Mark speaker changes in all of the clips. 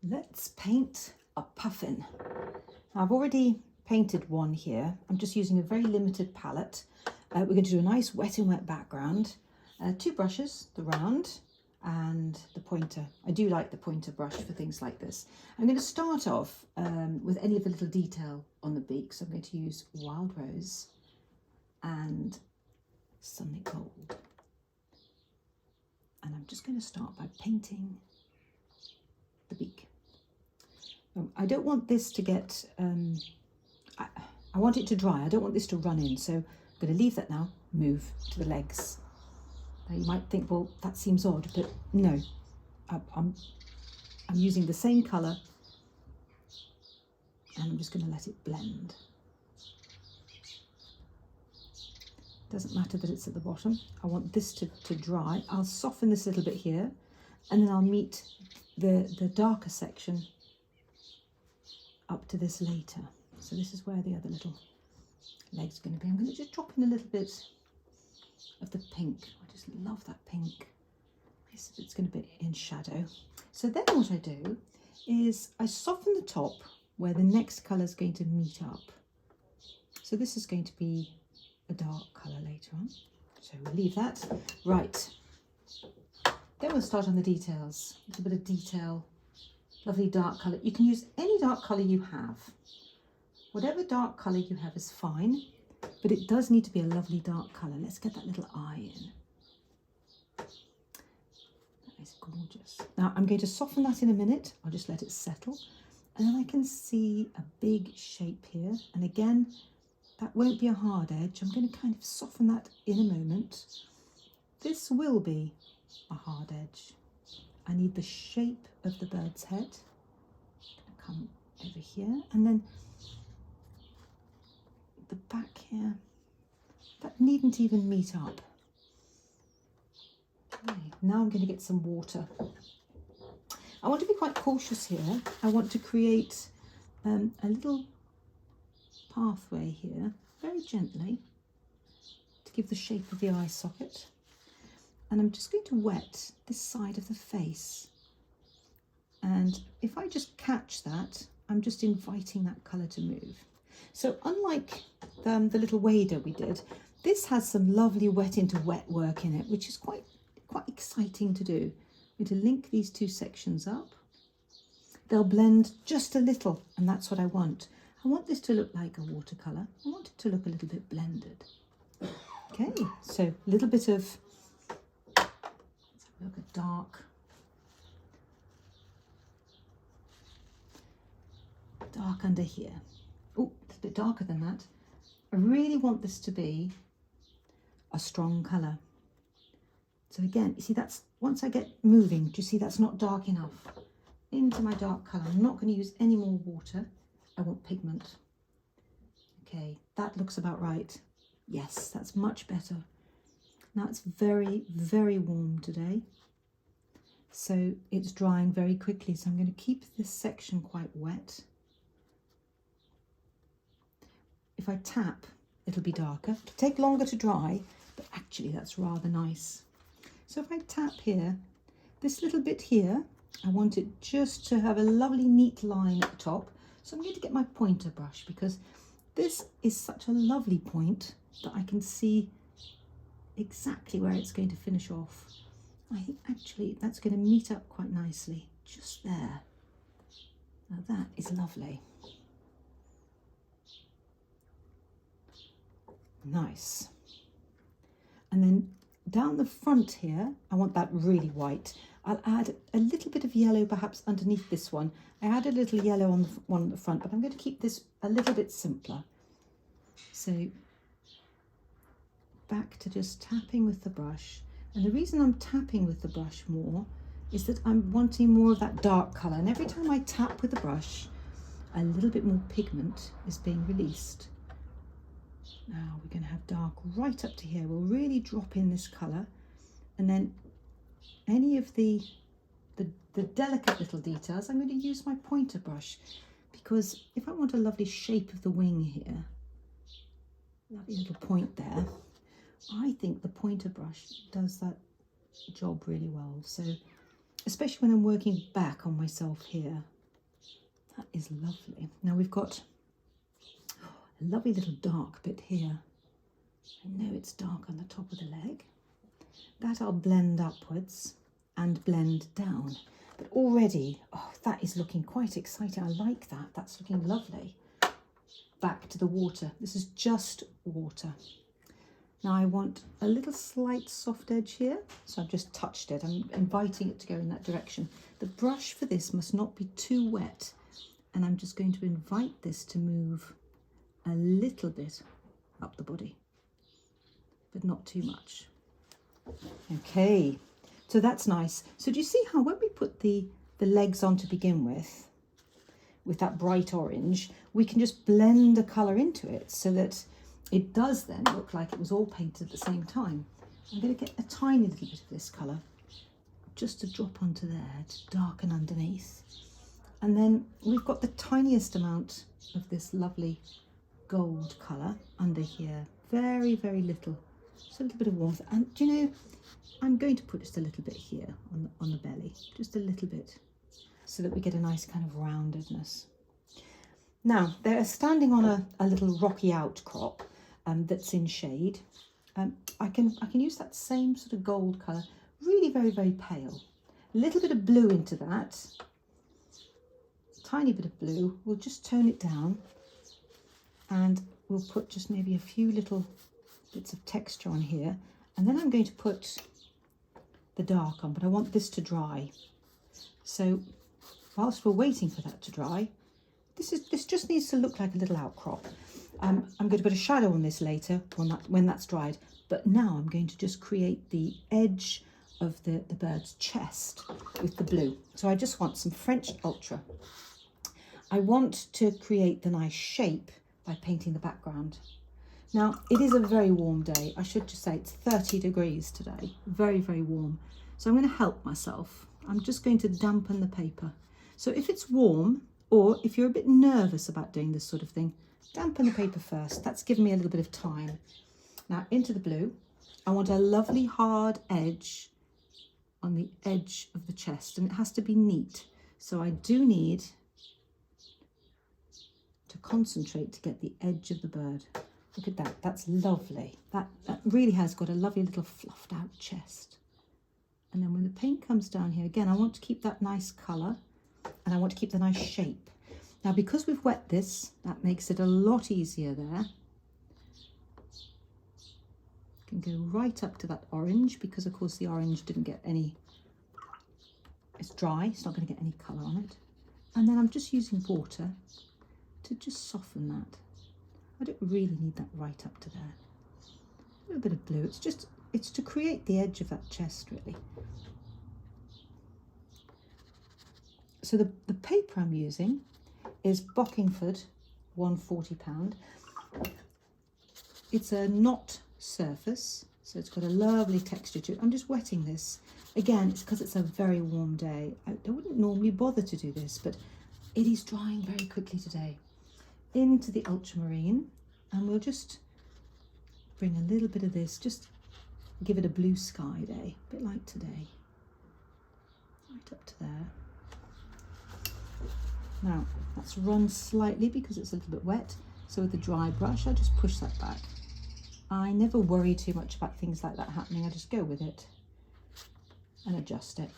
Speaker 1: Let's paint a puffin. Now, I've already painted one here. I'm just using a very limited palette. We're going to do a nice wet and wet background. Two brushes, the round and the pointer. I do like the pointer brush for things like this. I'm going to start off with any of the little detail on the beak. So I'm going to use Wild Rose and Sunlit Gold. And I'm just going to start by painting the beak. I don't want this to get, I want it to dry. I don't want this to run in. So I'm going to leave that now, move to the legs. Now you might think, well, that seems odd, but no, I'm using the same colour and I'm just going to let it blend. Doesn't matter that it's at the bottom. I want this to dry. I'll soften this a little bit here and then I'll meet the darker section up to this later. So this is where the other little leg's going to be. I'm going to just drop in a little bit of the pink. I just love that pink. It's going to be in shadow. So then what I do is I soften the top where the next colour is going to meet up. So this is going to be a dark colour later on. So we'll leave that. Right. Then we'll start on the details. A little bit of detail. Lovely dark colour. You can use any dark colour you have. Whatever dark colour you have is fine, but it does need to be a lovely dark colour. Let's get that little eye in. That is gorgeous. Now I'm going to soften that in a minute. I'll just let it settle. And then I can see a big shape here. And again, that won't be a hard edge. I'm going to kind of soften that in a moment. This will be a hard edge. I need the shape of the bird's head. I'm going to come over here and then the back here. That needn't even meet up. Okay, now I'm going to get some water. I want to be quite cautious here. I want to create a little pathway here, very gently, to give the shape of the eye socket. And I'm just going to wet this side of the face. And if I just catch that, I'm just inviting that colour to move. So unlike the little wader we did, this has some lovely wet into wet work in it, which is quite exciting to do. I'm going to link these two sections up. They'll blend just a little, and that's what I want. I want this to look like a watercolour. I want it to look a little bit blended. Okay, so a little bit of, let's have a look at dark under here. Oh, it's a bit darker than that. I really want this to be a strong colour. So again, you see, that's once I get moving, do you see that's not dark enough? Into my dark colour. I'm not going to use any more water. I want pigment. Okay, that looks about right. Yes, that's much better. Now it's very, very warm today. So it's drying very quickly. So I'm going to keep this section quite wet. If I tap, it'll be darker. It'll take longer to dry, but actually that's rather nice. So if I tap here, this little bit here, I want it just to have a lovely neat line at the top. So I'm going to get my pointer brush because this is such a lovely point that I can see exactly where it's going to finish off. I think actually that's going to meet up quite nicely just there. Now that is lovely. Nice. And then down the front here, I want that really white. I'll add a little bit of yellow perhaps underneath this one. I add a little yellow on the one at the front, but I'm going to keep this a little bit simpler. So back to just tapping with the brush. And the reason I'm tapping with the brush more is that I'm wanting more of that dark colour. And every time I tap with the brush, a little bit more pigment is being released. Now we're going to have dark right up to here. We'll really drop in this colour. And then any of the delicate little details, I'm going to use my pointer brush, because if I want a lovely shape of the wing here, lovely little point there, I think the pointer brush does that job really well. So especially when I'm working back on myself here, That is lovely. Now we've got a lovely little dark bit here. I know it's dark on the top of the leg. That I'll blend upwards and blend down. But already, oh, that is looking quite exciting. I like that. That's looking lovely. Back to the water. This is just water. Now I want a little slight soft edge here. So I've just touched it. I'm inviting it to go in that direction. The brush for this must not be too wet. And I'm just going to invite this to move a little bit up the body, but not too much. Okay, so that's nice. So do you see how when we put the legs on to begin with that bright orange, we can just blend the colour into it so that it does then look like it was all painted at the same time. I'm going to get a tiny little bit of this colour just to drop onto there to darken underneath. And then we've got the tiniest amount of this lovely gold colour under here. Very, very little. Just a little bit of warmth. And do you know, I'm going to put just a little bit here on the belly. Just a little bit. So that we get a nice kind of roundedness. Now, they're standing on a little rocky outcrop that's in shade. I can use that same sort of gold colour. Really very, very pale. A little bit of blue into that. Tiny bit of blue. We'll just tone it down and we'll put just maybe a few little bits of texture on here, and then I'm going to put the dark on, but I want this to dry. So whilst we're waiting for that to dry, this just needs to look like a little outcrop. I'm going to put a shadow on this later when that's dried, but now I'm going to just create the edge of the bird's chest with the blue. So I just want some French Ultra. I want to create the nice shape by painting the background. Now, it is a very warm day. I should just say it's 30 degrees today. Very, very warm. So I'm going to help myself. I'm just going to dampen the paper. So if it's warm, or if you're a bit nervous about doing this sort of thing, dampen the paper first. That's given me a little bit of time. Now, into the blue. I want a lovely hard edge on the edge of the chest, and it has to be neat. So I do need to concentrate to get the edge of the bird. Look at that, that's lovely. That really has got a lovely little fluffed out chest. And then when the paint comes down here, again, I want to keep that nice colour and I want to keep the nice shape. Now, because we've wet this, that makes it a lot easier there. Can go right up to that orange because, of course, the orange didn't get any, it's dry, it's not going to get any colour on it. And then I'm just using water to just soften that. I don't really need that right up to there. A little bit of blue. It's to create the edge of that chest, really. So the paper I'm using is Bockingford 140 pound. It's a knot surface, so it's got a lovely texture to it. I'm just wetting this. Again, it's because it's a very warm day. I wouldn't normally bother to do this, but it is drying very quickly today. Into the ultramarine, and we'll just bring a little bit of this, just give it a blue sky day, a bit like today, right up to there. Now that's run slightly because it's a little bit wet, so with the dry brush I just push that back. I never worry too much about things like that happening. I just go with it and adjust it.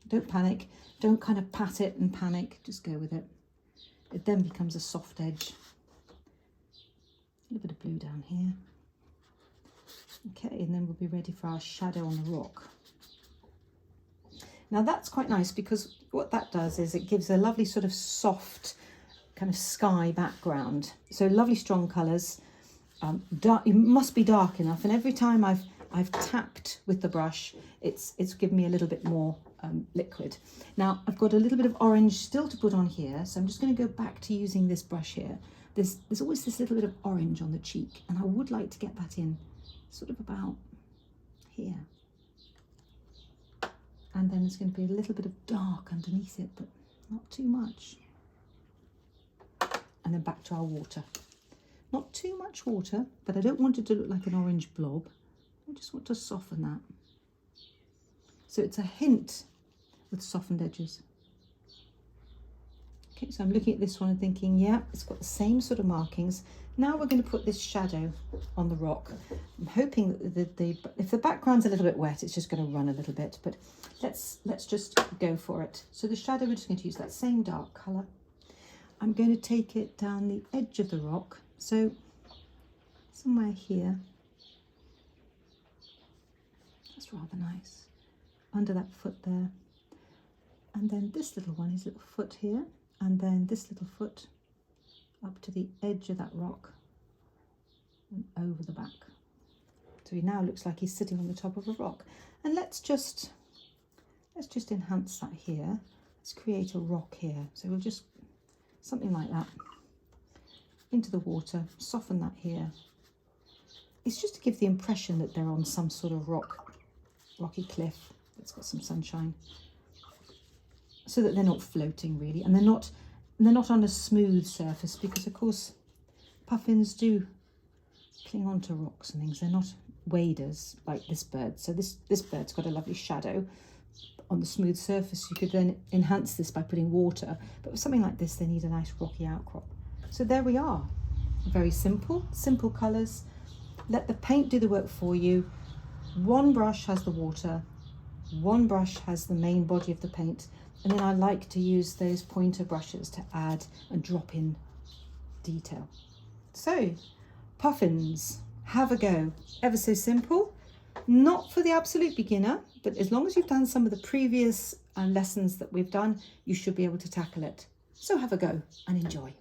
Speaker 1: Don't panic, don't kind of pat it and panic, just go with it. It then becomes a soft edge. A little bit of blue down here. Okay, and then we'll be ready for our shadow on the rock. Now that's quite nice because what that does is it gives a lovely sort of soft kind of sky background. So lovely strong colours. Dark, it must be dark enough, and every time I've tapped with the brush, it's given me a little bit more liquid. Now I've got a little bit of orange still to put on here, so I'm just going to go back to using this brush here. There's always this little bit of orange on the cheek, and I would like to get that in sort of about here. And then there's going to be a little bit of dark underneath it, but not too much. And then back to our water. Not too much water, but I don't want it to look like an orange blob. I just want to soften that. So it's a hint with softened edges. Okay, so I'm looking at this one and thinking, yeah, it's got the same sort of markings. Now we're going to put this shadow on the rock. I'm hoping that if the background's a little bit wet, it's just going to run a little bit, but let's just go for it. So the shadow, we're just going to use that same dark colour. I'm going to take it down the edge of the rock, so somewhere here. That's rather nice. Under that foot there. And then this little one, his little foot here, and then this little foot up to the edge of that rock and over the back. So he now looks like he's sitting on the top of a rock. And let's just enhance that here. Let's create a rock here. So we'll just, something like that, into the water, soften that here. It's just to give the impression that they're on some sort of rocky cliff that's got some sunshine, so that they're not floating really, and they're not on a smooth surface, because of course puffins do cling onto rocks and things. They're not waders like this bird. So this bird's got a lovely shadow on the smooth surface. You could then enhance this by putting water, but with something like this they need a nice rocky outcrop. So there we are, very simple colours. Let the paint do the work for you. One brush has the water, one brush has the main body of the paint, and then I like to use those pointer brushes to add and drop in detail. So, puffins, have a go. Ever so simple, not for the absolute beginner, but as long as you've done some of the previous lessons that we've done, you should be able to tackle it. So have a go and enjoy.